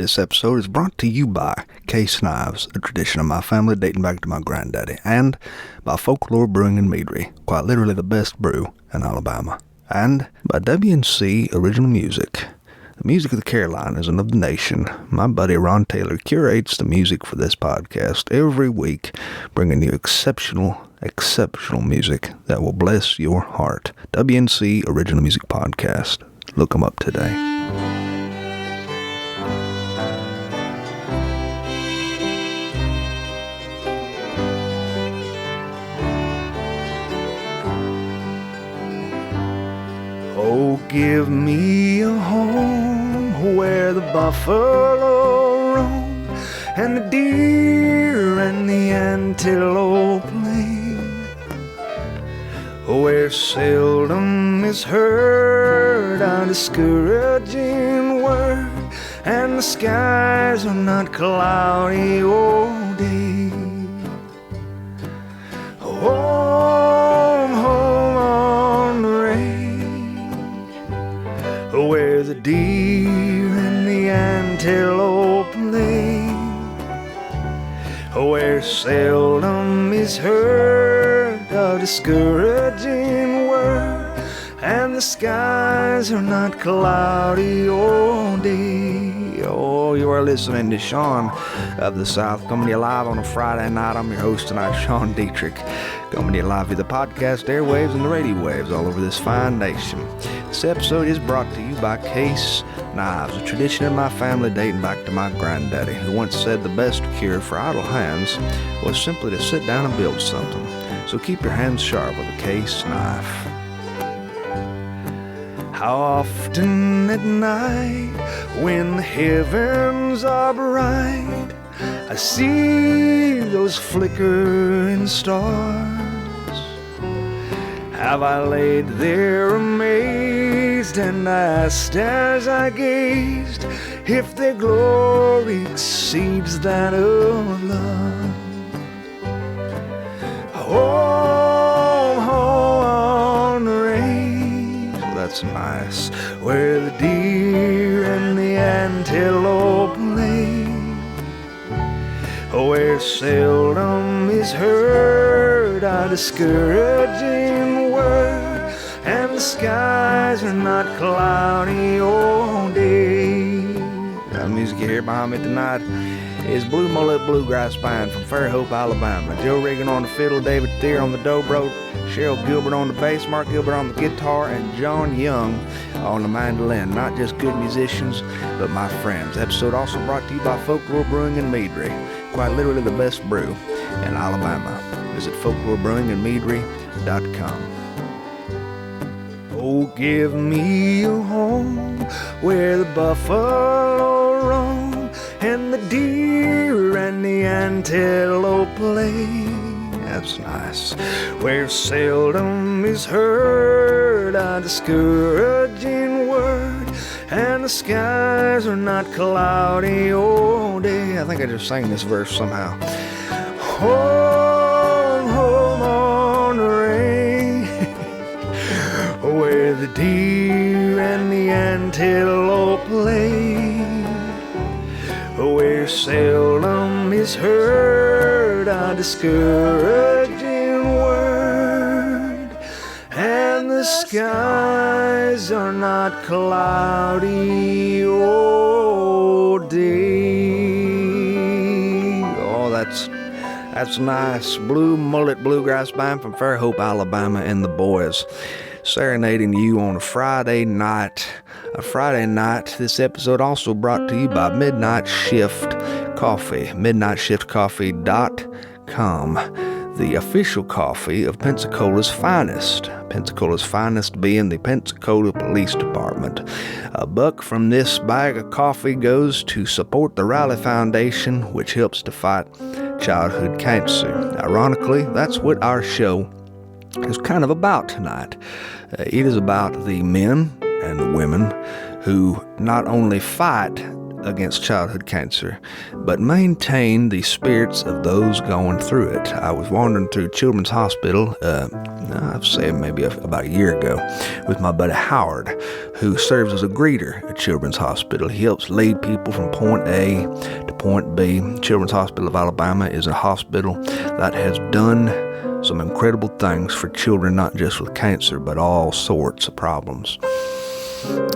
This episode is brought to you by Case Knives, a tradition of my family dating back to my granddaddy, and by Folklore Brewing and Meadery, quite literally the best brew in Alabama, and by W&C Original Music, the music of the Carolinas and of the nation. My buddy Ron Taylor curates the music for this podcast every week, bringing you exceptional music that will bless your heart. W&C Original Music Podcast. Look them up today. Oh, give me a home where the buffalo roam and the deer and the antelope play, where seldom is heard a discouraging word and the skies are not cloudy all day. Home on the range, where the deer and the antelope play, where seldom is heard a discouraging word and the skies are not cloudy all day. Oh, you are listening to Sean of the South, coming to you live on a Friday night. I'm your host tonight, Sean Dietrich, coming to you live via the podcast airwaves and the radio waves all over this fine nation. This episode is brought to you by Case Knives, a tradition in my family dating back to my granddaddy, who once said the best cure for idle hands was simply to sit down and build something. So keep your hands sharp with a Case knife. How often at night, when the heavens are bright, I see those flickering stars. Have I laid there amazed and asked as I gazed if their glory exceeds that of love? Home on the range, well, that's nice, where the deer and the antelope play, where seldom is heard a discouraging word and the skies are not cloudy all day. The music you hear behind me tonight is Blue Mullet Bluegrass Band from Fairhope, Alabama. Joe Regan on the fiddle, David Thier on the dobro, Cheryl Gilbert on the bass, Mark Gilbert on the guitar, and John Young on the mandolin. Not just good musicians, but my friends. Episode also brought to you by Folklore Brewing and Meadery, quite literally the best brew in Alabama. Visit folklorebrewingandmeadery.com. Oh, give me a home where the buffalo roam and the deer and the antelope play. That's nice. Where seldom is heard a discouraging word and the skies are not cloudy all day. I think I just sang this verse somehow. Home on the range, where the deer and the antelope play, where seldom is heard a discouraging word and the skies are not cloudy all day. Oh, that's nice. Blue Mullet Bluegrass Band from Fairhope, Alabama, and the boys serenading you on a Friday night. This episode also brought to you by Midnight Shift Coffee, midnightshiftcoffee.com, the official coffee of Pensacola's finest. Pensacola's finest being the Pensacola Police Department. A buck from this bag of coffee goes to support the Riley Foundation, which helps to fight childhood cancer. Ironically, that's what our show is kind of about tonight. It is about the men and the women who not only fight against childhood cancer, but maintain the spirits of those going through it. I was wandering through Children's Hospital, I'd say maybe about a year ago, with my buddy Howard, who serves as a greeter at Children's Hospital. He helps lead people from point A to point B. Children's Hospital of Alabama is a hospital that has done some incredible things for children, not just with cancer, but all sorts of problems.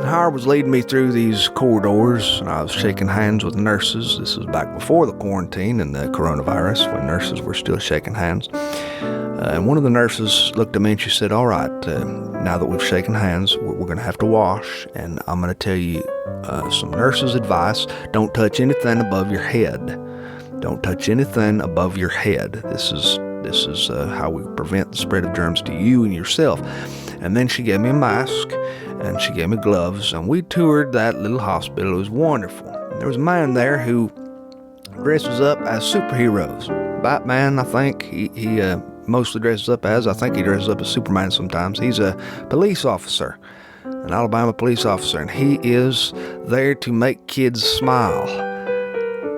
Howard was leading me through these corridors, and I was shaking hands with nurses. This was back before the quarantine and the coronavirus, when nurses were still shaking hands. And one of the nurses looked at me and she said, "All right, now that we've shaken hands, we're going to have to wash, and I'm going to tell you some nurses' advice. Don't touch anything above your head. Don't touch anything above your head. This is how we prevent the spread of germs to you and yourself." And then she gave me a mask, and she gave me gloves, and we toured that little hospital. It was wonderful. And there was a man there who dresses up as superheroes. Batman, I think, he mostly dresses up as. I think he dresses up as Superman sometimes. He's a police officer, an Alabama police officer, and he is there to make kids smile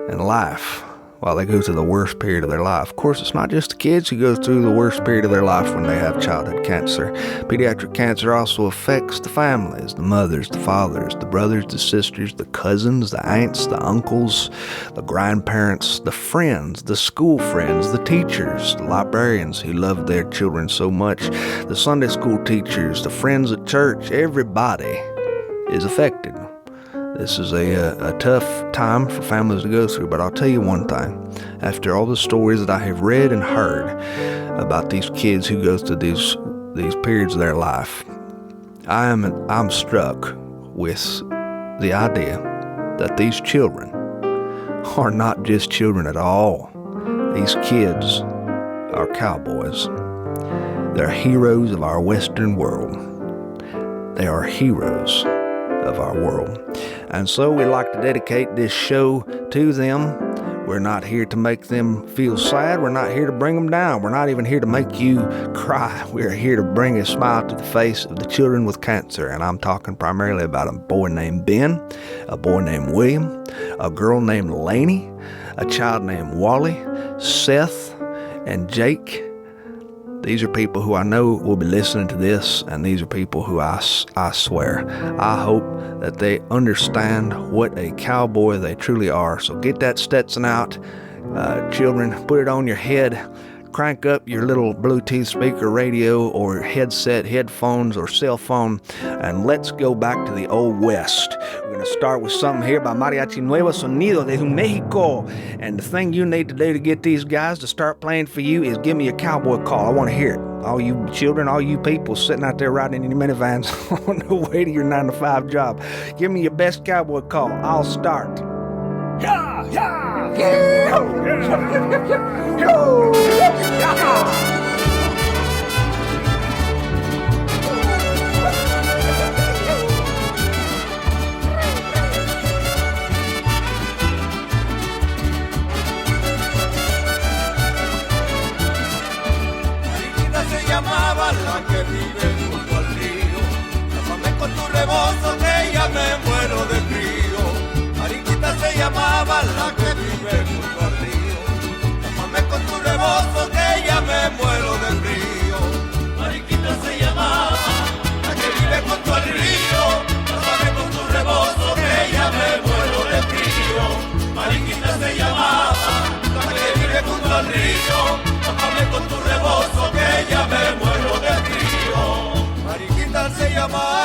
and laugh while they go through the worst period of their life. Of course, it's not just the kids who go through the worst period of their life when they have childhood cancer. Pediatric cancer also affects the families, the mothers, the fathers, the brothers, the sisters, the cousins, the aunts, the uncles, the grandparents, the friends, the school friends, the teachers, the librarians who love their children so much, the Sunday school teachers, the friends at church. Everybody is affected. This is a tough time for families to go through, but I'll tell you one thing. After all the stories that I have read and heard about these kids who go through these periods of their life, I'm struck with the idea that these children are not just children at all. These kids are cowboys. They're heroes of our Western world. They are heroes of our world. And so we like to dedicate this show to them. We're not here to make them feel sad. We're not here to bring them down. We're not even here to make you cry. We're here to bring a smile to the face of the children with cancer. And I'm talking primarily about a boy named Ben, a boy named William, a girl named Lainey, a child named Wally, Seth, and Jake. These are people who I know will be listening to this, and these are people who I swear, I hope that they understand what a cowboy they truly are. So get that Stetson out, children, put it on your head, crank up your little Bluetooth speaker radio or headset, headphones, or cell phone, and let's go back to the Old West. We're going to start with something here by Mariachi Nuevo Sonido de Mexico. And the thing you need to do to get these guys to start playing for you is give me a cowboy call. I want to hear it. All you children, all you people sitting out there riding in your minivans on the way to your 9-to-5 job, give me your best cowboy call. I'll start. Yeah, yeah, yeah, yeah, yeah. Llamaba la que vive junto al río, tápame con tu rebozo que ya me muero de frío. Mariquita se llamaba la que vive junto al río, tápame con tu rebozo que ya me muero de frío. Mariquita se llamaba la que vive junto al río, tápame con tu rebozo que ya me muero de frío. Mariquita se llamaba la que vive junto al río, tápame con tu rebozo que ya me muero de frío. Mariquita se llamaba.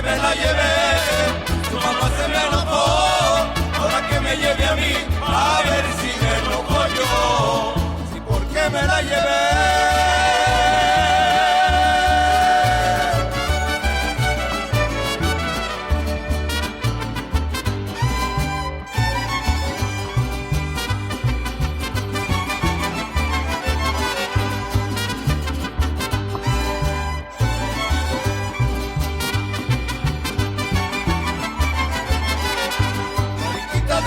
me la llevé, su mamá se me enojó. Ahora que me lleve a mí, a ver si me enojo yo. Si por qué me la llevé.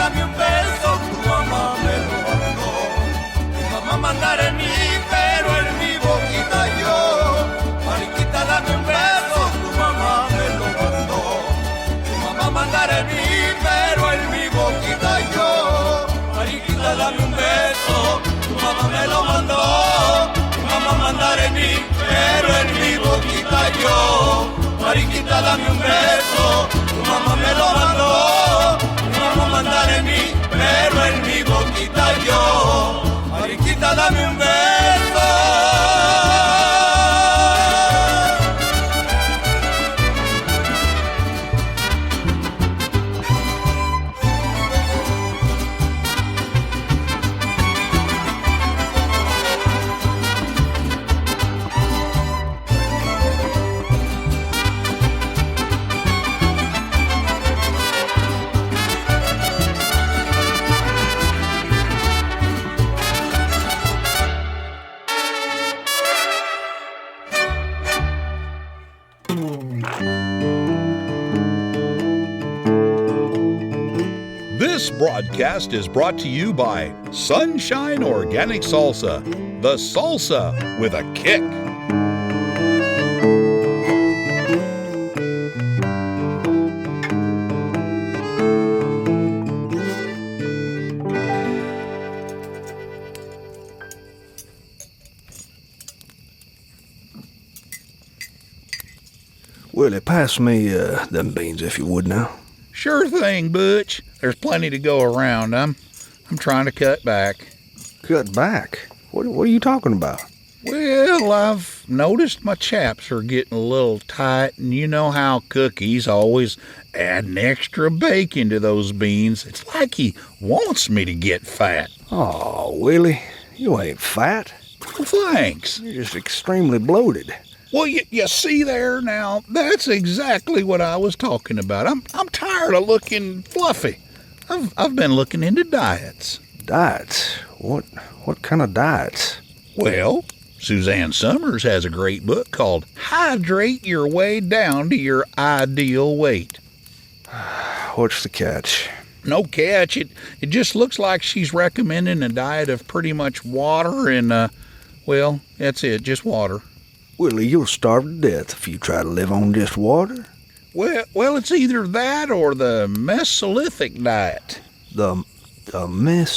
Dame un beso, tu mamá me lo mandó. Mi mamá mandara en mí, pero en mi boquita yo. Mariquita, dame un beso, tu mamá me lo mandó. Tu mamá mandara en mí, pero en mi boquita yo. Mariquita, dame un beso, tu mamá me lo mandó. Tu mamá mandara en mí, pero en mi boquita yo. Mariquita, dame un beso, tu mamá me lo mandó. Vamos a mandar en mí, pero en mi boquita yo. Mariquita, dame un beso. This broadcast is brought to you by Sunshine Organic Salsa, the salsa with a kick. Willie, pass me them beans if you would now. Sure thing, Butch. There's plenty to go around. I'm trying to cut back. Cut back? What are you talking about? Well, I've noticed my chaps are getting a little tight, and you know how Cookie's always adding extra bacon to those beans. It's like he wants me to get fat. Oh, Willie, you ain't fat. Well, thanks. You're just extremely bloated. Well, you see there now, that's exactly what I was talking about. I'm tired of looking fluffy. I've been looking into diets. Diets? What kind of diets? Well, Suzanne Summers has a great book called Hydrate Your Way Down to Your Ideal Weight. What's the catch? No catch. It just looks like she's recommending a diet of pretty much water and, well, that's it, just water. Willie, you'll starve to death if you try to live on just water. Well, it's either that or the Mesolithic diet. The Mesolithic.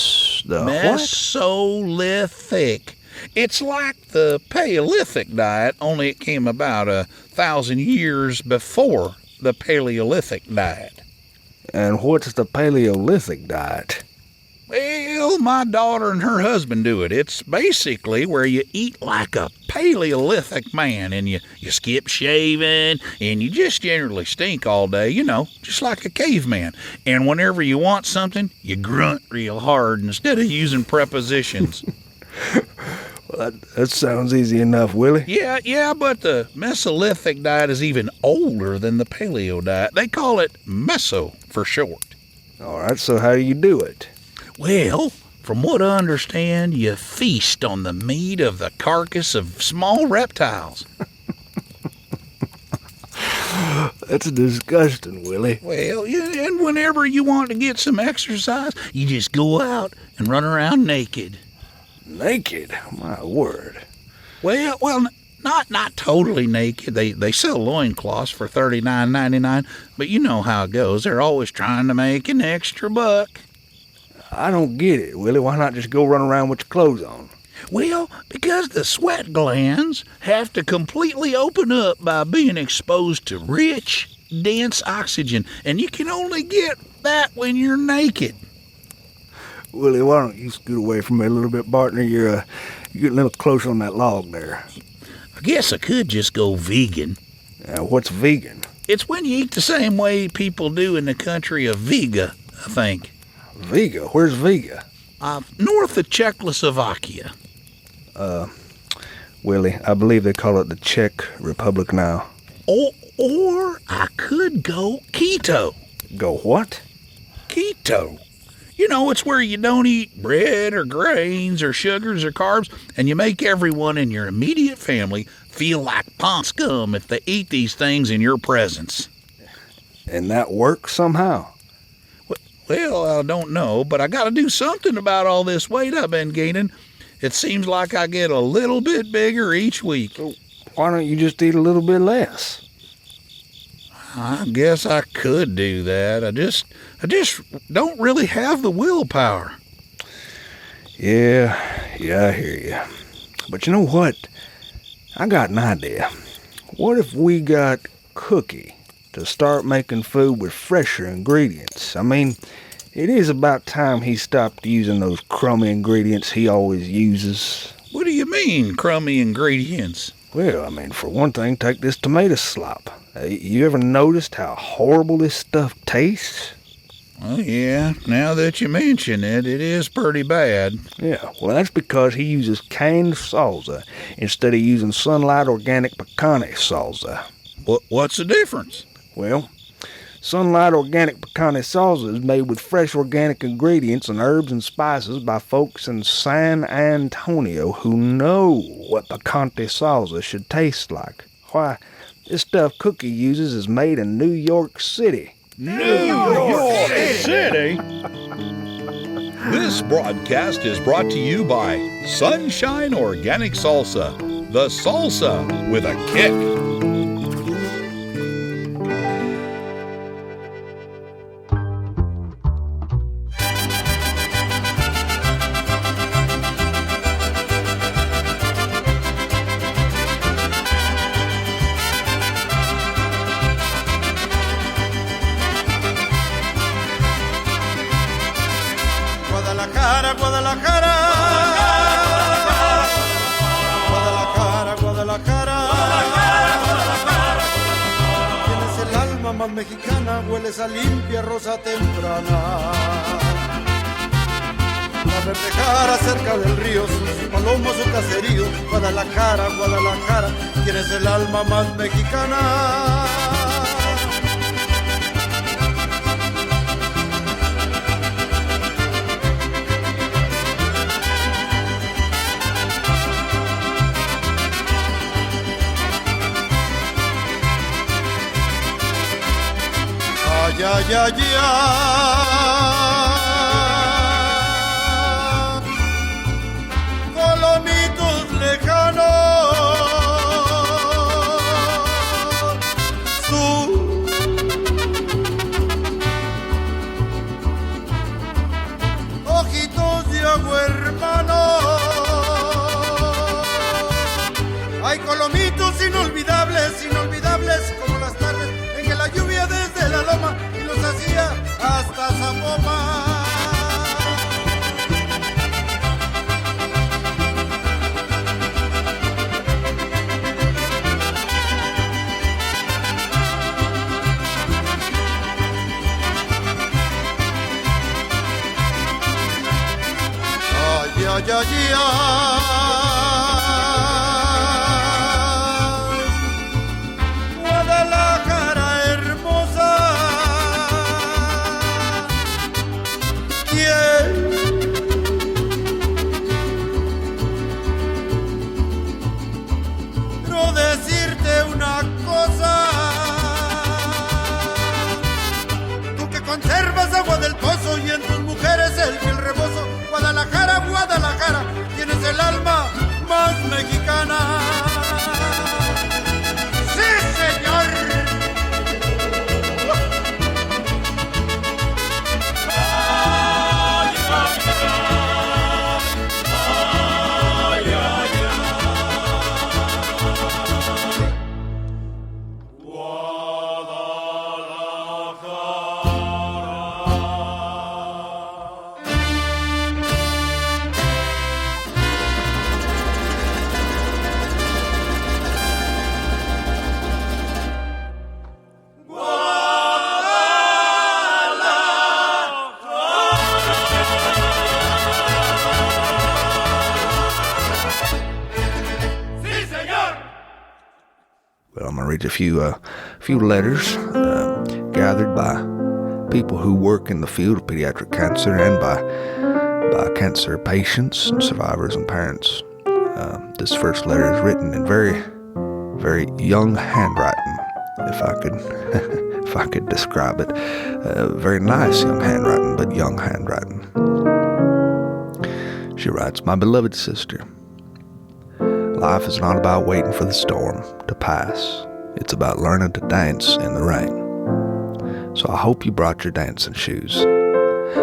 It's like the Paleolithic diet, only it came about 1,000 years before the Paleolithic diet. And what's the Paleolithic diet? Well, my daughter and her husband do it. It's basically where you eat like a Paleolithic man, and you skip shaving, and you just generally stink all day, just like a caveman. And whenever you want something, you grunt real hard instead of using prepositions. Well, that sounds easy enough, Willie. Yeah, but the Mesolithic diet is even older than the Paleo diet. They call it Meso for short. All right, so how do you do it? Well, from what I understand, you feast on the meat of the carcass of small reptiles. That's disgusting, Willie. Well, and whenever you want to get some exercise, you just go out and run around naked. Naked? My word. Well, not totally naked. They sell loincloths for $39.99, but you know how it goes. They're always trying to make an extra buck. I don't get it, Willie. Why not just go run around with your clothes on? Well, because the sweat glands have to completely open up by being exposed to rich, dense oxygen, and you can only get that when you're naked. Willie, why don't you scoot away from me a little bit, partner? You're getting a little close on that log there. I guess I could just go vegan. What's vegan? It's when you eat the same way people do in the country of Vega, I think. Vega? Where's Vega? North of Czechoslovakia. Willie, I believe they call it the Czech Republic now. Or I could go keto. Go what? Keto. You know, it's where you don't eat bread or grains or sugars or carbs, and you make everyone in your immediate family feel like pond scum if they eat these things in your presence. And that works somehow? Well, I don't know, but I got to do something about all this weight I've been gaining. It seems like I get a little bit bigger each week. So why don't you just eat a little bit less? I guess I could do that. I just don't really have the willpower. Yeah, I hear you. But you know what? I got an idea. What if we got Cookie to start making food with fresher ingredients? I mean, it is about time he stopped using those crummy ingredients he always uses. What do you mean, crummy ingredients? Well, I mean, for one thing, take this tomato slop. You ever noticed how horrible this stuff tastes? Well, yeah, now that you mention it, it is pretty bad. Yeah, well, that's because he uses canned salsa instead of using Sunlight Organic Pecan salsa. What's the difference? Well, Sunlight Organic Pecan salsa is made with fresh organic ingredients and herbs and spices by folks in San Antonio who know what picante salsa should taste like. Why, this stuff Cookie uses is made in New York City. New York City? This broadcast is brought to you by Sunshine Organic Salsa, the salsa with a kick. Guadalajara, Guadalajara, Guadalajara, Guadalajara, tienes el alma más mexicana, hueles a limpia rosa temprana. La verdejara cerca del río, sus palomos, su caserío. Guadalajara, Guadalajara, tienes el alma más mexicana. Ay, ay, ay, ay. Colomitos lejanos, ojitos de agua hermano. Hay colomitos inolvidables, inolvidables como las tardes en que la lluvia desde la loma y los hacía hasta Zapoma. Ay, ay, ay, ay. Guadalajara hermosa, quiero decirte una cosa. Tú que conservas agua del pozo y en tus mujeres el fiel rebozo. Guadalajara, Guadalajara, tienes el alma más mexicana. ¡Sí, señor! Ay, ay, ay, ay, ay. Guadalajara. read a few letters gathered by people who work in the field of pediatric cancer and by cancer patients and survivors and parents. This first letter is written in very, very young handwriting, if I could describe it. Very nice young handwriting, but young handwriting. She writes, "My beloved sister, life is not about waiting for the storm to pass. It's about learning to dance in the rain. So I hope you brought your dancing shoes,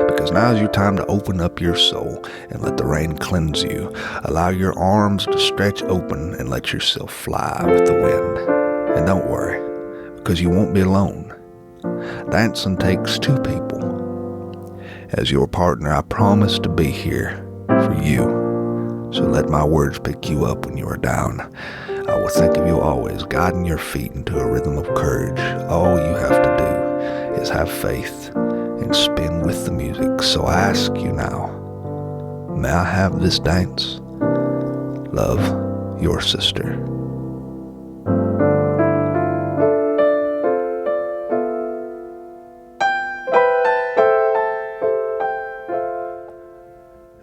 because now is your time to open up your soul and let the rain cleanse you. Allow your arms to stretch open and let yourself fly with the wind. And don't worry, because you won't be alone. Dancing takes two people. As your partner, I promise to be here for you. So let my words pick you up when you are down. I will think of you always, guiding your feet into a rhythm of courage. All you have to do is have faith and spin with the music. So I ask you now, may I have this dance? Love, your sister."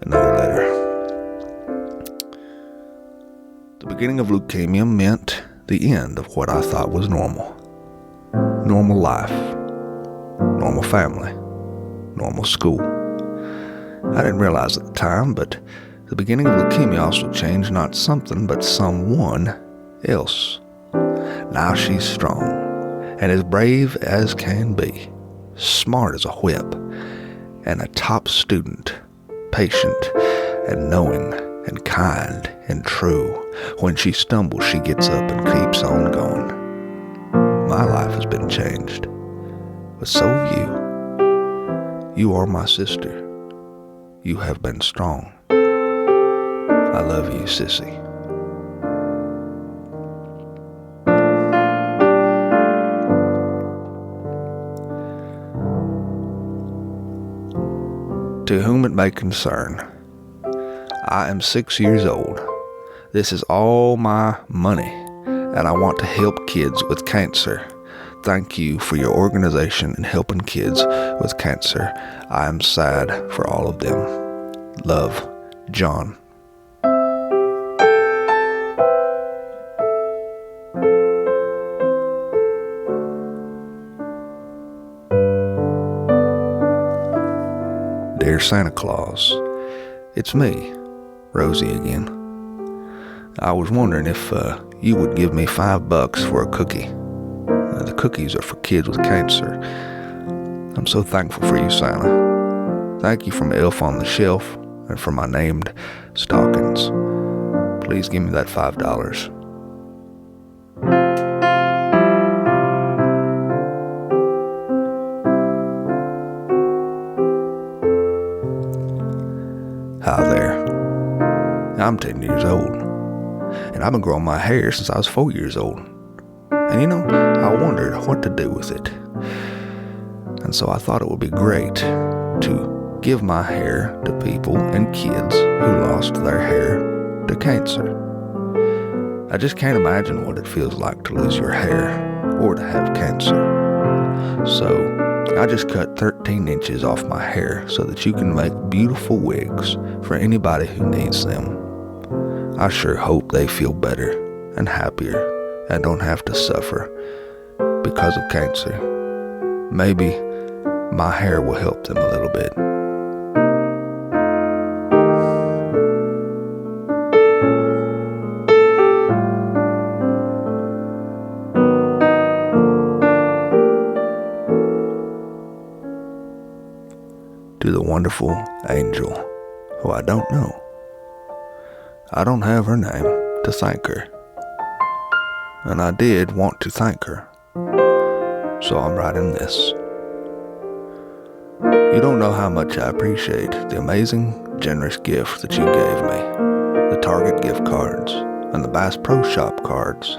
Another letter. The beginning of leukemia meant the end of what I thought was normal. Normal life, normal family, normal school. I didn't realize at the time, but the beginning of leukemia also changed not something, but someone else. Now she's strong and as brave as can be, smart as a whip, and a top student, patient and knowing and kind and true. When she stumbles, she gets up and keeps on going. My life has been changed, but so have you. You are my sister. You have been strong. I love you, sissy. To whom it may concern, I am 6 years old. This is all my money, and I want to help kids with cancer. Thank you for your organization in helping kids with cancer. I am sad for all of them. Love, John. Dear Santa Claus, it's me, Rosie again. I was wondering if you would give me $5 for a cookie. The cookies are for kids with cancer. I'm so thankful for you, Santa. Thank you from Elf on the Shelf and for my named stockings. Please give me that $5. Hi there. I'm 10 years old, and I've been growing my hair since I was 4 years old. And you know, I wondered what to do with it. And so I thought it would be great to give my hair to people and kids who lost their hair to cancer. I just can't imagine what it feels like to lose your hair or to have cancer. So I just cut 13 inches off my hair so that you can make beautiful wigs for anybody who needs them. I sure hope they feel better and happier and don't have to suffer because of cancer. Maybe my hair will help them a little bit. To the wonderful angel who I don't know. I don't have her name to thank her. And I did want to thank her. So I'm writing this. You don't know how much I appreciate the amazing, generous gift that you gave me. The Target gift cards and the Bass Pro Shop cards.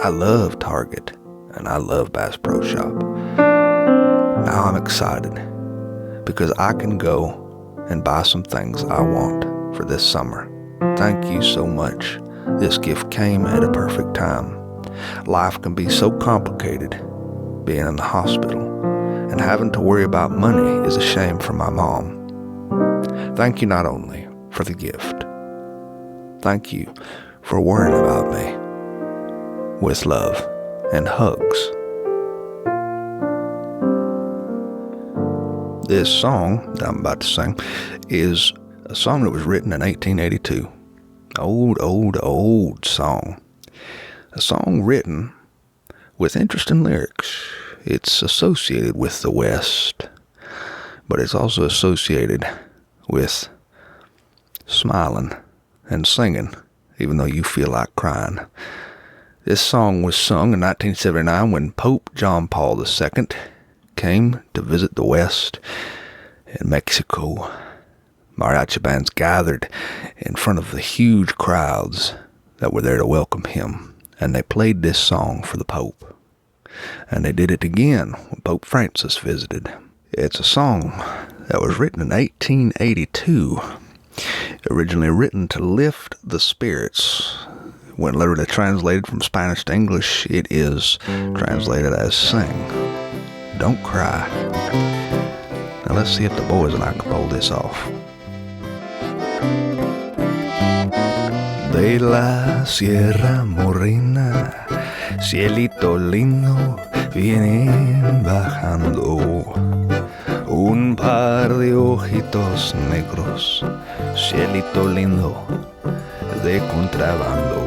I love Target and I love Bass Pro Shop. Now I'm excited because I can go and buy some things I want for this summer. Thank you so much. This gift came at a perfect time. Life can be so complicated being in the hospital, and having to worry about money is a shame for my mom. Thank you not only for the gift, thank you for worrying about me. With love and hugs. This song that I'm about to sing is a song that was written in 1882. Old song. A song written with interesting lyrics. It's associated with the West, but it's also associated with smiling and singing, even though you feel like crying. This song was sung in 1979 when Pope John Paul II came to visit the West in Mexico. Mariachi bands gathered in front of the huge crowds that were there to welcome him, and they played this song for the Pope. And they did it again when Pope Francis visited. It's a song that was written in 1882, originally written to lift the spirits. When literally translated from Spanish to English, it is translated as sing. Don't cry. Now let's see if the boys and I can pull this off. De la Sierra Morena, cielito lindo, vienen bajando un par de ojitos negros, cielito lindo de contrabando.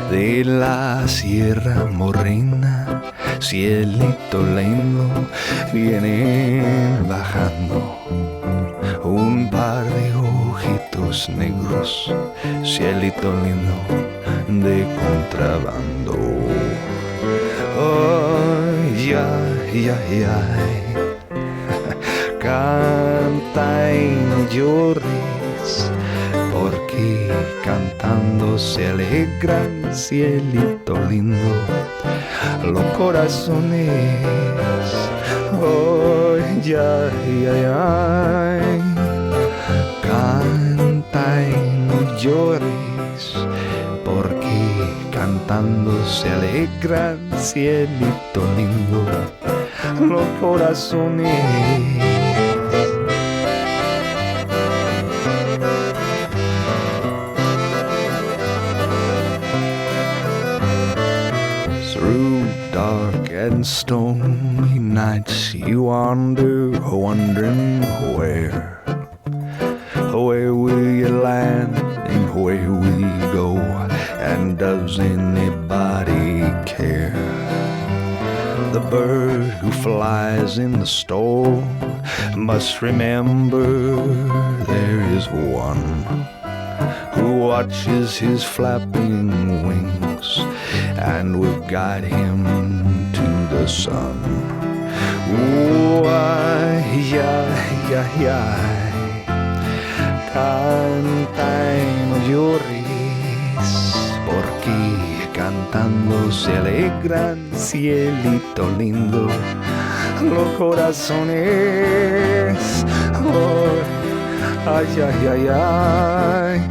De la Sierra Morena, cielito lindo, vienen bajando un par de ojitos negros, cielito lindo de contrabando. Ay, ay, ay, ay, canta y no llores, porque cantando se alegran, cielito lindo, los corazones. Ay, ay, ay, ay, canta y no llores, porque cantando se alegran, cielito lindo, los corazones. Through dark and stormy nights you wander, wondering where will you land and where will you go, and does anybody care? The bird who flies in the storm must remember there is one who watches his flapping wings and will guide him to the sun. Oh, ay, ay, ay, ay, canta y no llores, porque cantando se alegran, cielito lindo, los corazones. Oh, ay, ay, ay, ay,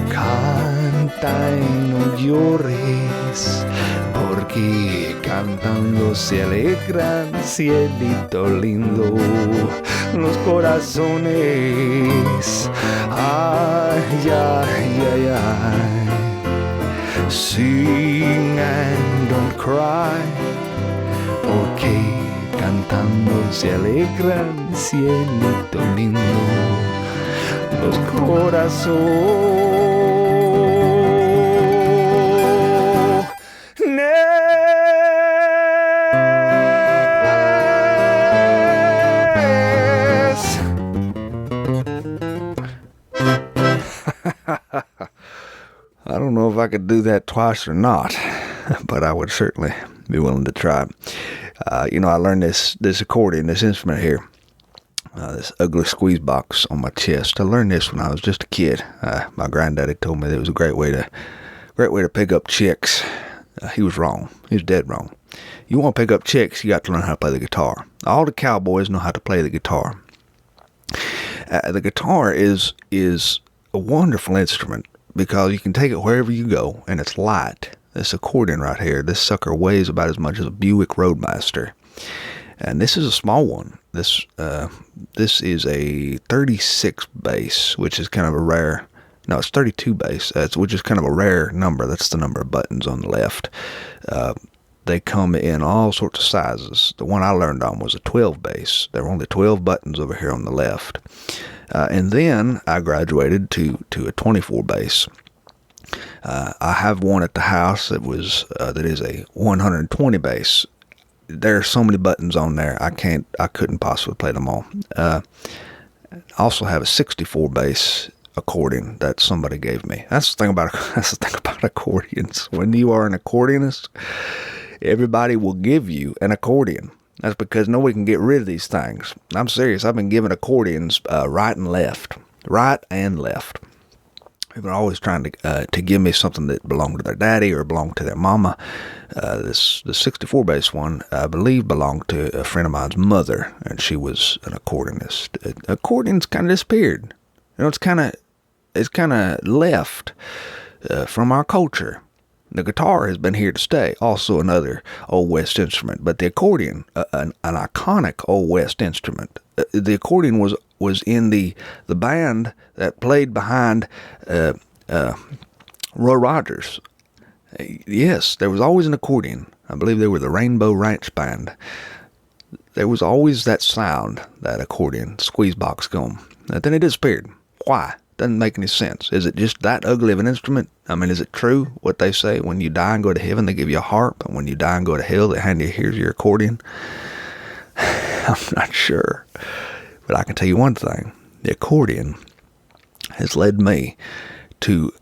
canta y no llores, porque cantando se alegran, cielito lindo, los corazones. Ay, ay, ay, ay, sing and don't cry, porque cantando se alegran, cielito lindo, los corazones. I don't know if I could do that twice or not, but I would certainly be willing to try. I learned this accordion, this instrument here, this ugly squeeze box on my chest. I learned this when I was just a kid. My granddaddy told me that it was a great way to pick up chicks. He was wrong. He was dead wrong. You want to pick up chicks, you got to learn how to play the guitar. All the cowboys know how to play the guitar. The guitar is a wonderful instrument because you can take it wherever you go, and it's light. This accordion right here, this sucker weighs about as much as a Buick Roadmaster. And this is a small one. This is a 36 bass, which is kind of a rare. No, it's 32 bass, which is kind of a rare number. That's the number of buttons on the left. They come in all sorts of sizes. The one I learned on was a 12 bass. There were only 12 buttons over here on the left. And then I graduated to a 24 bass. I have one at the house that is a 120 bass. There are so many buttons on there. I couldn't possibly play them all. I also have a 64 bass accordion that somebody gave me. That's the thing about accordions. When you are an accordionist, everybody will give you an accordion. That's because nobody can get rid of these things. I'm serious. I've been given accordions right and left. People are always trying to give me something that belonged to their daddy or belonged to their mama. The 64 bass one, I believe, belonged to a friend of mine's mother, and she was an accordionist. Accordions kind of disappeared. It's kind of left from our culture. The guitar has been here to stay, also another Old West instrument. But the accordion, an iconic Old West instrument, the accordion was in the band that played behind Roy Rogers. Yes, there was always an accordion. I believe they were the Rainbow Ranch Band. There was always that sound, that accordion, squeeze box going. And then it disappeared. Why? Doesn't make any sense. Is it just that ugly of an instrument? I mean, is it true what they say? When you die and go to heaven, they give you a harp. And when you die and go to hell, they hand you, here's your accordion. I'm not sure. But I can tell you one thing. The accordion has led me to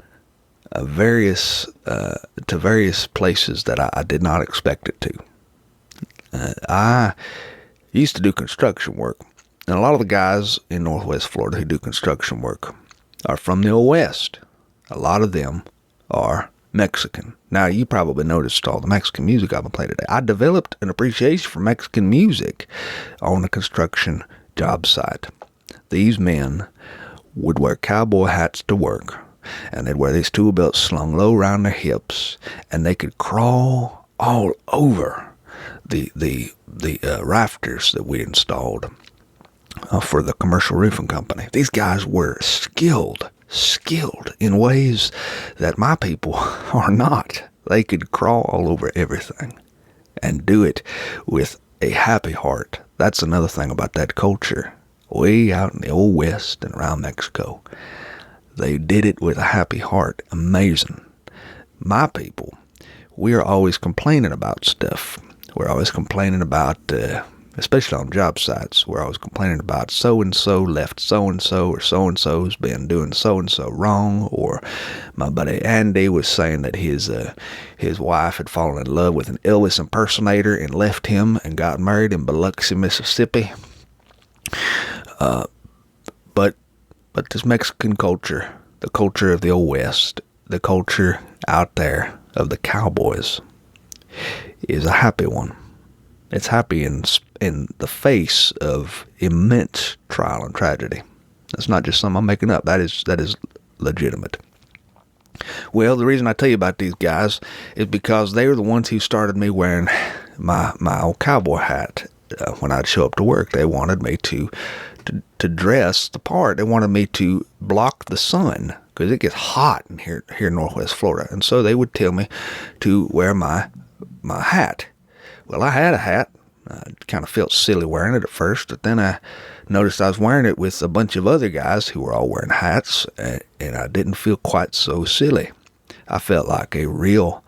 various places that I did not expect it to. I used to do construction work. And a lot of the guys in Northwest Florida who do construction work are from the Old West. A lot of them are Mexican. Now, you probably noticed all the Mexican music I've been playing today. I developed an appreciation for Mexican music on a construction job site. These men would wear cowboy hats to work, and they'd wear these tool belts slung low around their hips, and they could crawl all over the rafters that we installed for the commercial roofing company. These guys were skilled in ways that my people are not. They could crawl all over everything and do it with a happy heart. That's another thing about that culture. Way out in the Old West and around Mexico, they did it with a happy heart. Amazing. My people, we are always complaining about stuff. We're always complaining about especially on job sites, where I was complaining about so-and-so left so-and-so, or so-and-so's been doing so-and-so wrong, or my buddy Andy was saying that his wife had fallen in love with an Elvis impersonator and left him and got married in Biloxi, Mississippi. But this Mexican culture, the culture of the Old West, the culture out there of the cowboys, is a happy one. It's happy in the face of immense trial and tragedy. That's not just something I'm making up. That is legitimate. Well, the reason I tell you about these guys is because they were the ones who started me wearing my old cowboy hat when I'd show up to work. They wanted me to dress the part. They wanted me to block the sun because it gets hot in here in Northwest Florida, and so they would tell me to wear my hat. Well, I had a hat. I kind of felt silly wearing it at first, but then I noticed I was wearing it with a bunch of other guys who were all wearing hats, and I didn't feel quite so silly. I felt like a real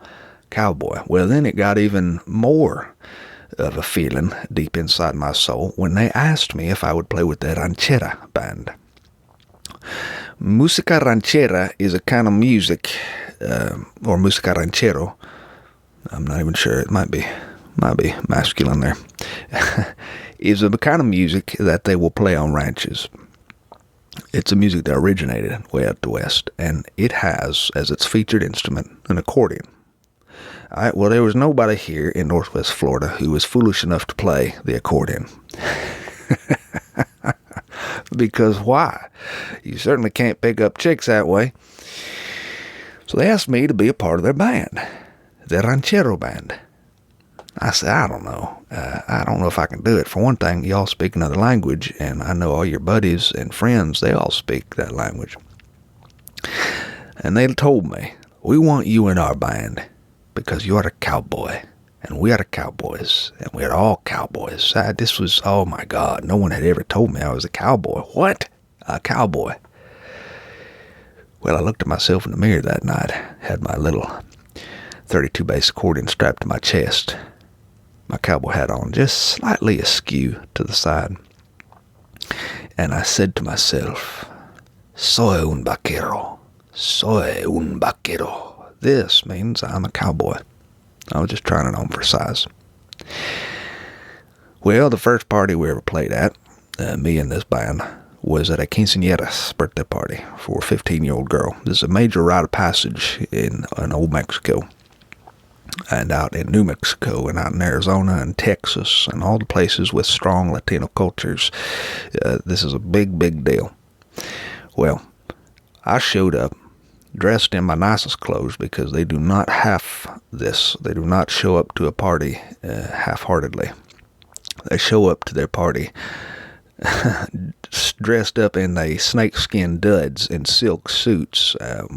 cowboy. Well, then it got even more of a feeling deep inside my soul when they asked me if I would play with the ranchera band. Música ranchera is a kind of music, or música ranchero. I'm not even sure. It might be masculine there. Is a kind of music that they will play on ranches. It's a music that originated way out the west, and it has as its featured instrument an accordion. Well, there was nobody here in Northwest Florida who was foolish enough to play the accordion. Because why? You certainly can't pick up chicks that way. So they asked me to be a part of their band. the ranchero band. I said, I don't know. I don't know if I can do it. For one thing, y'all speak another language, and I know all your buddies and friends, they all speak that language. And they told me, we want you in our band because you are a cowboy, and we are the cowboys, and we are all cowboys. This was, oh my God, no one had ever told me I was a cowboy. What? A cowboy? Well, I looked at myself in the mirror that night, had my little 32 bass accordion strapped to my chest, my cowboy hat on just slightly askew to the side, and I said to myself, soy un vaquero, soy un vaquero. This means I'm a cowboy. I was just trying it on for size. Well, the first party we ever played at, me and this band, was at a quinceañera's birthday party for a 15-year-old girl. This is a major rite of passage in Old Mexico, and out in New Mexico, and out in Arizona and Texas, and all the places with strong Latino cultures. This is a big, big deal. Well, I showed up dressed in my nicest clothes because they do not have this. They do not show up to a party half-heartedly. They show up to their party dressed up in they snakeskin duds and silk suits.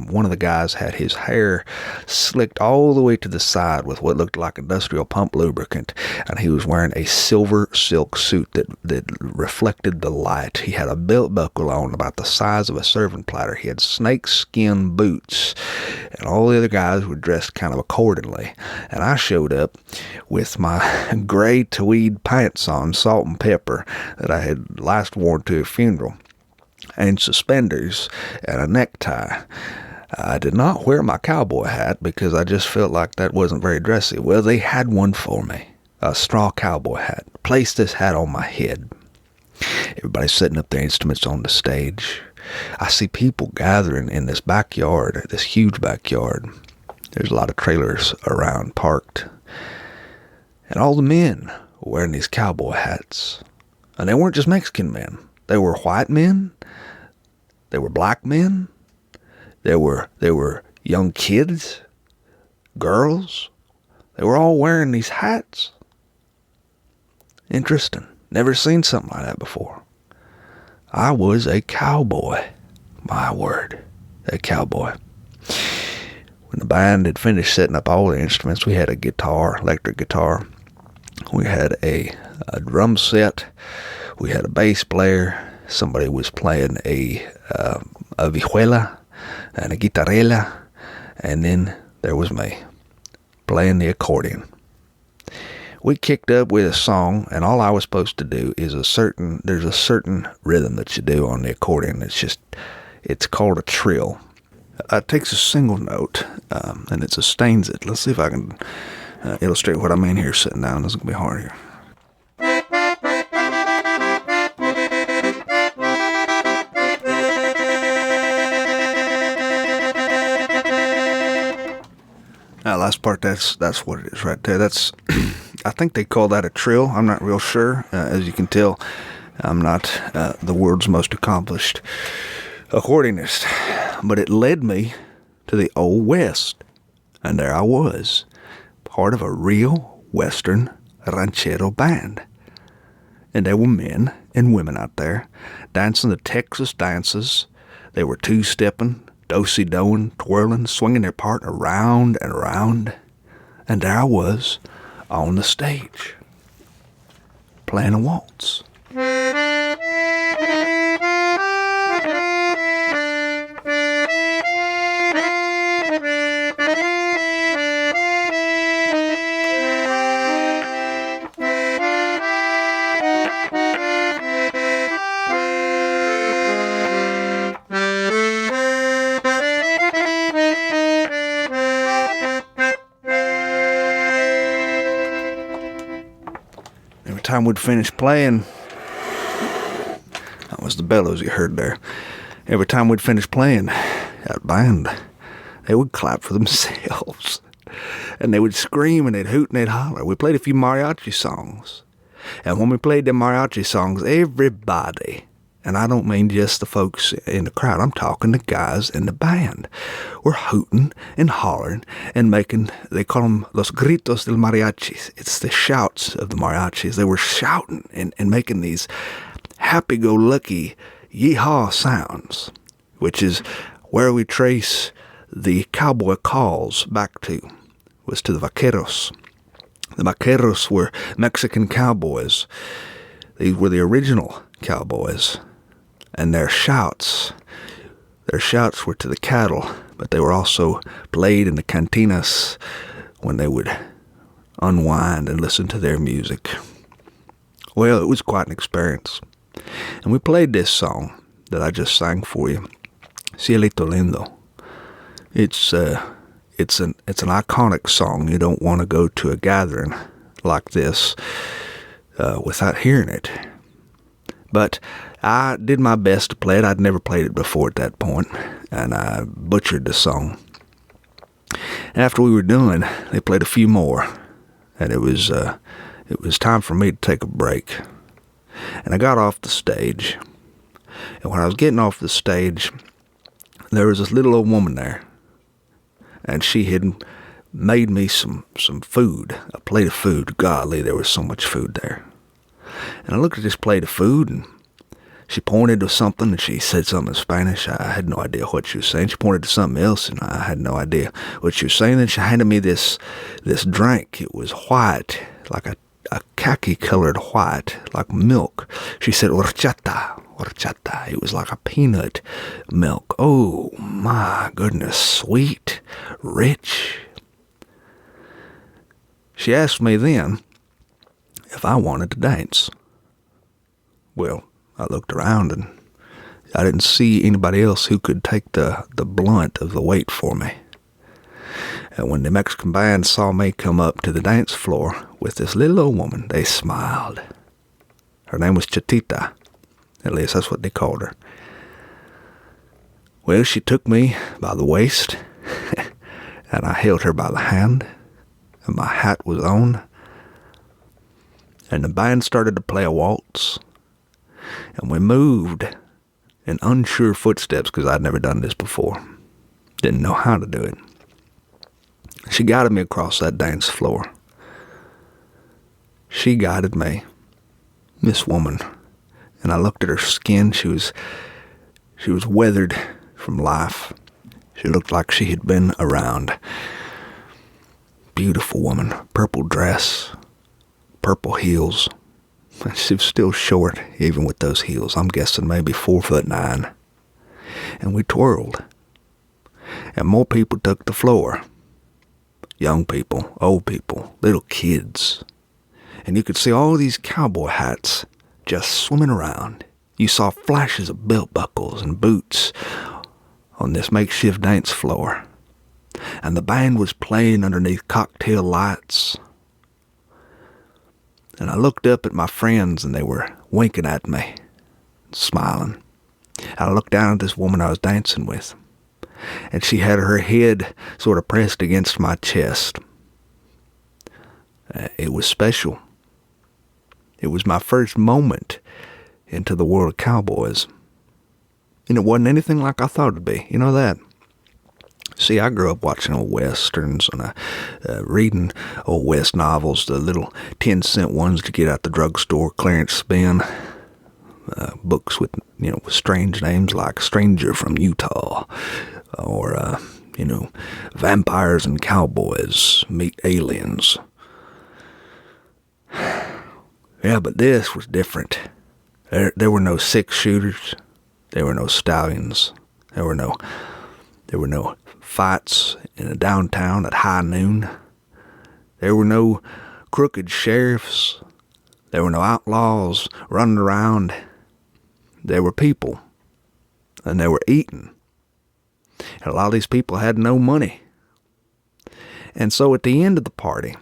One of the guys had his hair slicked all the way to the side with what looked like industrial pump lubricant, and he was wearing a silver silk suit that reflected the light. He had a belt buckle on about the size of a serving platter. He had snakeskin boots, and all the other guys were dressed kind of accordingly. And I showed up with my gray tweed pants on, salt and pepper, that I had last worn to a funeral, and suspenders and a necktie. I did not wear my cowboy hat because I just felt like that wasn't very dressy. Well, they had one for me, a straw cowboy hat. Placed this hat on my head. Everybody's setting up their instruments on the stage. I see people gathering in this backyard, this huge backyard. There's a lot of trailers around parked, and all the men were wearing these cowboy hats. And they weren't just Mexican men. They were white men. They were black men. They were young kids, girls. They were all wearing these hats. Interesting. Never seen something like that before. I was a cowboy. My word, a cowboy. When the band had finished setting up all the instruments, we had a guitar, electric guitar. We had a drum set. We had a bass player. Somebody was playing a vihuela and a guitarrella. And then there was me playing the accordion. We kicked up with a song, and all I was supposed to do is there's a certain rhythm that you do on the accordion. It's called a trill. It takes a single note, and it sustains it. Let's see if I can illustrate what I mean here sitting down. This is going to be hard here. Last part, that's what it is right there. That's, I think they call that a trill. I'm not real sure. As you can tell, I'm not the world's most accomplished accordionist. But it led me to the Old West. And there I was, part of a real Western ranchero band. And there were men and women out there dancing the Texas dances. They were two-stepping, do-si-doing, twirling, swinging their partner round and around. And there I was on the stage, playing a waltz. Every time we'd finish playing, that was the bellows you heard there. Every time we'd finish playing, that band, they would clap for themselves. And they would scream and they'd hoot and they'd holler. We played a few mariachi songs. And when we played the mariachi songs, everybody And I don't mean just the folks in the crowd. I'm talking the guys in the band. We're hooting and hollering and making, they call them los gritos del mariachis. It's the shouts of the mariachis. They were shouting and making these happy-go-lucky yeehaw sounds, which is where we trace the cowboy calls back to, was to the vaqueros. The vaqueros were Mexican cowboys. These were the original cowboys. And their shouts were to the cattle, but they were also played in the cantinas when they would unwind and listen to their music. Well, it was quite an experience. And we played this song that I just sang for you, Cielito Lindo. It's an iconic song. You don't want to go to a gathering like this without hearing it. But I did my best to play it. I'd never played it before at that point, and I butchered the song. After we were done, they played a few more, and it was time for me to take a break. And I got off the stage, and when I was getting off the stage, there was this little old woman there, and she had made me some food, a plate of food. Golly, there was so much food there. And I looked at this plate of food, and she pointed to something, and she said something in Spanish. I had no idea what she was saying. She pointed to something else, and I had no idea what she was saying. Then she handed me this drink. It was white, like a khaki-colored white, like milk. She said, horchata. It was like a peanut milk. Oh, my goodness, sweet, rich. She asked me then if I wanted to dance. Well, I looked around and I didn't see anybody else who could take the blunt of the weight for me. And when the Mexican band saw me come up to the dance floor with this little old woman, they smiled. Her name was Chatita. At least that's what they called her. Well, she took me by the waist, and I held her by the hand, and my hat was on, and the band started to play a waltz, and we moved in unsure footsteps because I'd never done this before. Didn't know how to do it. She guided me across that dance floor. She guided me, this woman, and I looked at her skin. She was weathered from life. She looked like she had been around. Beautiful woman, purple dress, purple heels. She was still short, even with those heels. I'm guessing maybe 4'9". And we twirled. And more people took the floor. Young people, old people, little kids. And you could see all these cowboy hats just swimming around. You saw flashes of belt buckles and boots on this makeshift dance floor. And the band was playing underneath cocktail lights. And I looked up at my friends, and they were winking at me, smiling. I looked down at this woman I was dancing with, and she had her head sort of pressed against my chest. It was special. It was my first moment into the world of cowboys. And it wasn't anything like I thought it'd be. You know that? See, I grew up watching old westerns and reading old west novels, the little 10-cent ones to get out the drugstore, clearance bin. Books with, with strange names like Stranger from Utah, or, Vampires and Cowboys Meet Aliens. Yeah, but this was different. There were no 6-shooters. There were no stallions. There were no fights in a downtown at high noon. There were no crooked sheriffs. There were no outlaws running around. There were people, and they were eating. And a lot of these people had no money. And so at the end of the party,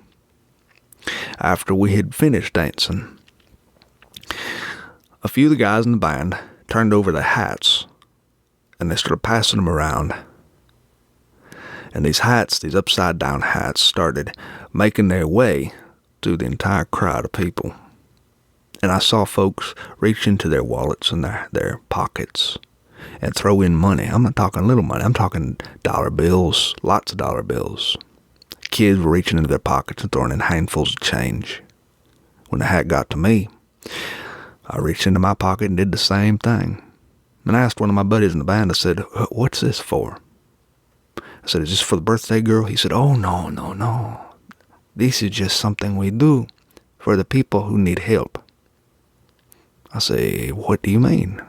after we had finished dancing, a few of the guys in the band turned over their hats, and they started passing them around. And these hats, these upside-down hats, started making their way through the entire crowd of people. And I saw folks reach into their wallets and their pockets and throw in money. I'm not talking little money. I'm talking dollar bills, lots of dollar bills. Kids were reaching into their pockets and throwing in handfuls of change. When the hat got to me, I reached into my pocket and did the same thing. And I asked one of my buddies in the band, I said, "What's this for?" I said, "Is this for the birthday girl?" He said, "Oh, no. This is just something we do for the people who need help." I say, "What do you mean?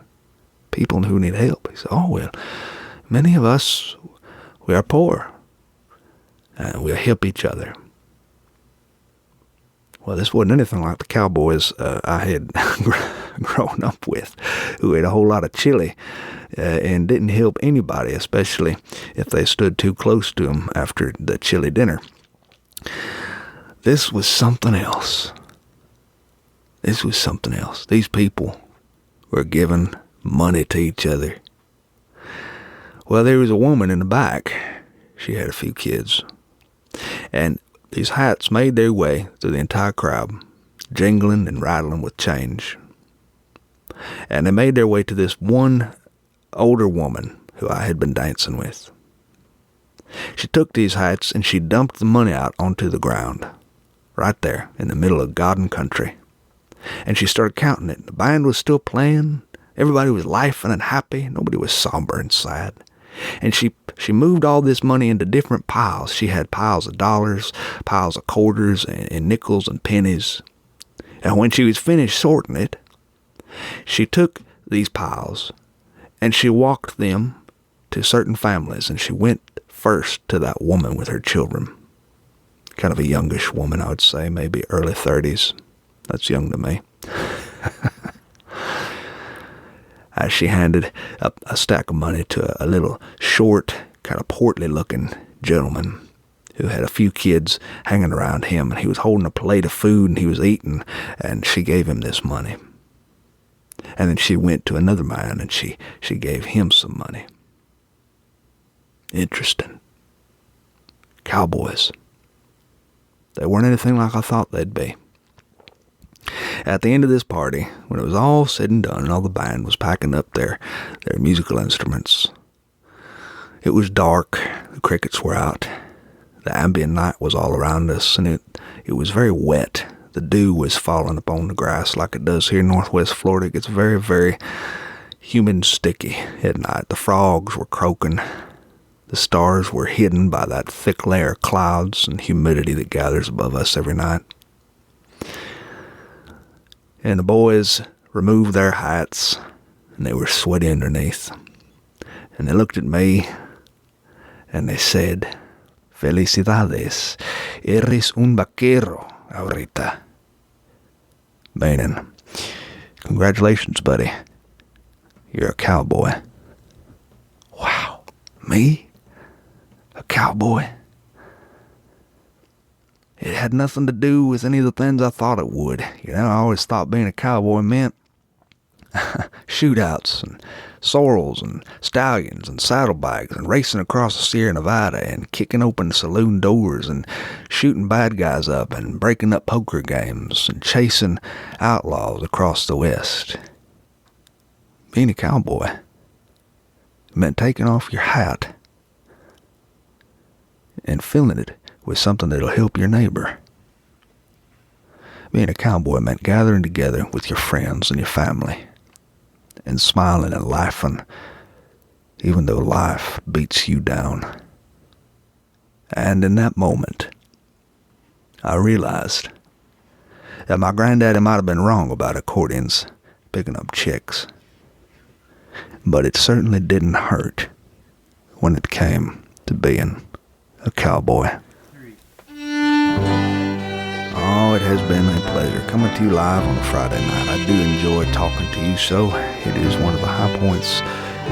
People who need help?" He said, "Oh, well, many of us, we are poor, and we help each other." Well, this wasn't anything like the cowboys I had grown up with, who ate a whole lot of chili and didn't help anybody, especially if they stood too close to them after the chili dinner. This was something else. These people were giving money to each other. Well, there was a woman in the back. She had a few kids. And these hats made their way through the entire crowd, jingling and rattling with change. And they made their way to this one older woman who I had been dancing with. She took these hats and she dumped the money out onto the ground, right there in the middle of God and country. And she started counting it. The band was still playing. Everybody was laughing and happy. Nobody was somber and sad. And she moved all this money into different piles. She had piles of dollars, piles of quarters, and nickels and pennies. And when she was finished sorting it, she took these piles and she walked them to certain families. And she went first to that woman with her children. Kind of a youngish woman, I would say, maybe early 30s. That's young to me. As she handed a stack of money to a little short, kind of portly-looking gentleman who had a few kids hanging around him, and he was holding a plate of food, and he was eating, and she gave him this money. And then she went to another man, and she gave him some money. Interesting. Cowboys. They weren't anything like I thought they'd be. At the end of this party, when it was all said and done and all the band was packing up their musical instruments, it was dark, the crickets were out, the ambient night was all around us, and it was very wet. The dew was falling upon the grass like it does here in northwest Florida. It gets very, very humid and sticky at night. The frogs were croaking. The stars were hidden by that thick layer of clouds and humidity that gathers above us every night. And the boys removed their hats, and they were sweaty underneath. And they looked at me, and they said, "Felicidades, eres un vaquero ahorita." Meaning, "Congratulations, buddy. You're a cowboy." Wow, me? A cowboy? It had nothing to do with any of the things I thought it would. You know, I always thought being a cowboy meant shootouts and sorrels and stallions and saddlebags and racing across the Sierra Nevada and kicking open saloon doors and shooting bad guys up and breaking up poker games and chasing outlaws across the West. Being a cowboy meant taking off your hat and filling it with something that'll help your neighbor. Being a cowboy meant gathering together with your friends and your family and smiling and laughing even though life beats you down. And in that moment, I realized that my granddaddy might have been wrong about accordions picking up chicks, but it certainly didn't hurt when it came to being a cowboy. Oh, it has been a pleasure coming to you live on a Friday night. I do enjoy talking to you, so it is one of the high points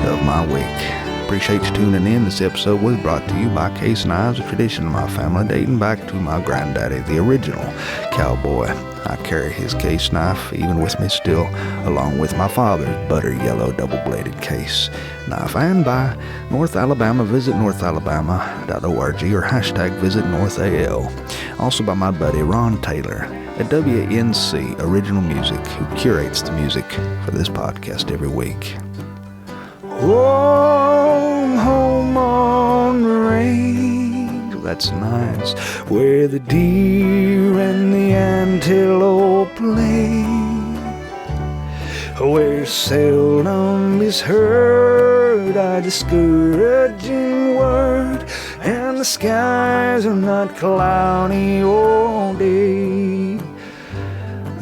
of my week. Appreciate you tuning in. This episode was brought to you by case knives, a tradition of my family dating back to my granddaddy, the original cowboy. I carry his case knife even with me still, along with my father's butter yellow double-bladed case knife. And by North Alabama, visit northalabama.org or hashtag visit NorthAL. Also by my buddy Ron Taylor at WNC Original Music, who curates the music for this podcast every week. Home, home on the range, that's nice, where the deer and the antelope play, where seldom is heard a discouraging word, and the skies are not cloudy all day.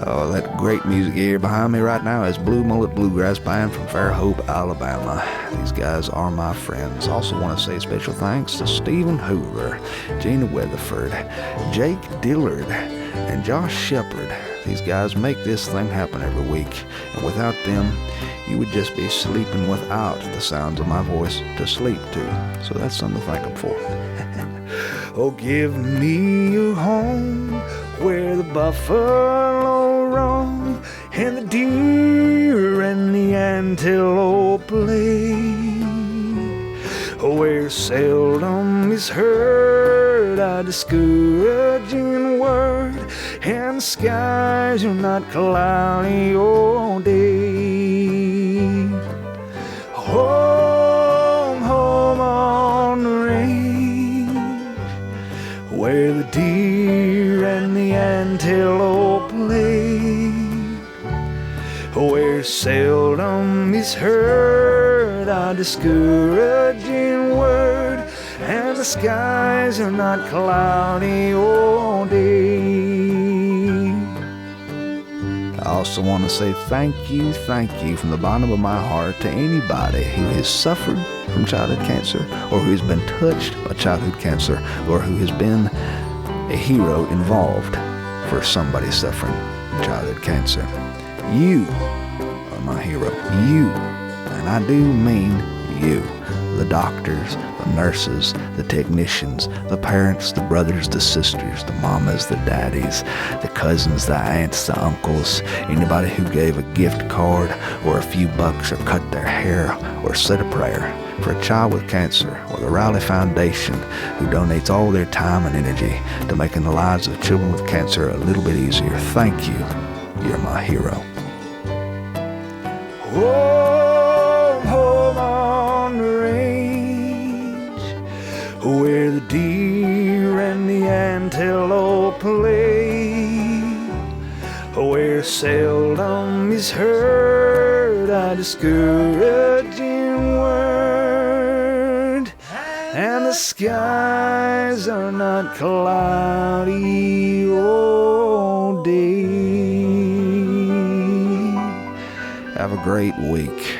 Oh, that great music here behind me right now is Blue Mullet Bluegrass Band from Fairhope, Alabama. These guys are my friends. Also want to say special thanks to Stephen Hoover, Gina Weatherford, Jake Dillard, and Josh Shepard. These guys make this thing happen every week, and without them, you would just be sleeping without the sounds of my voice to sleep to. So that's something to thank them for. Oh, give me a home where the buffalo roam and the deer and the antelope play, where seldom is heard a discouraging word, and the skies are not cloudy all day. Home, home on the range, where the deer and the antelope play, where seldom is heard a discouraging word, and the skies are not cloudy all day. I also want to say thank you from the bottom of my heart to anybody who has suffered from childhood cancer, or who has been touched by childhood cancer, or who has been a hero involved for somebody suffering from childhood cancer. You are my hero. You, and I do mean you. The doctors, the nurses, the technicians, the parents, the brothers, the sisters, the mamas, the daddies, the cousins, the aunts, the uncles, anybody who gave a gift card or a few bucks or cut their hair or said a prayer for a child with cancer, or the Raleigh Foundation, who donates all their time and energy to making the lives of children with cancer a little bit easier. Thank you. You're my hero. Home, home on the range, where the deer and the antelope play, where seldom is heard a discouraging word, and the skies are not cloudy all day. Have a great week.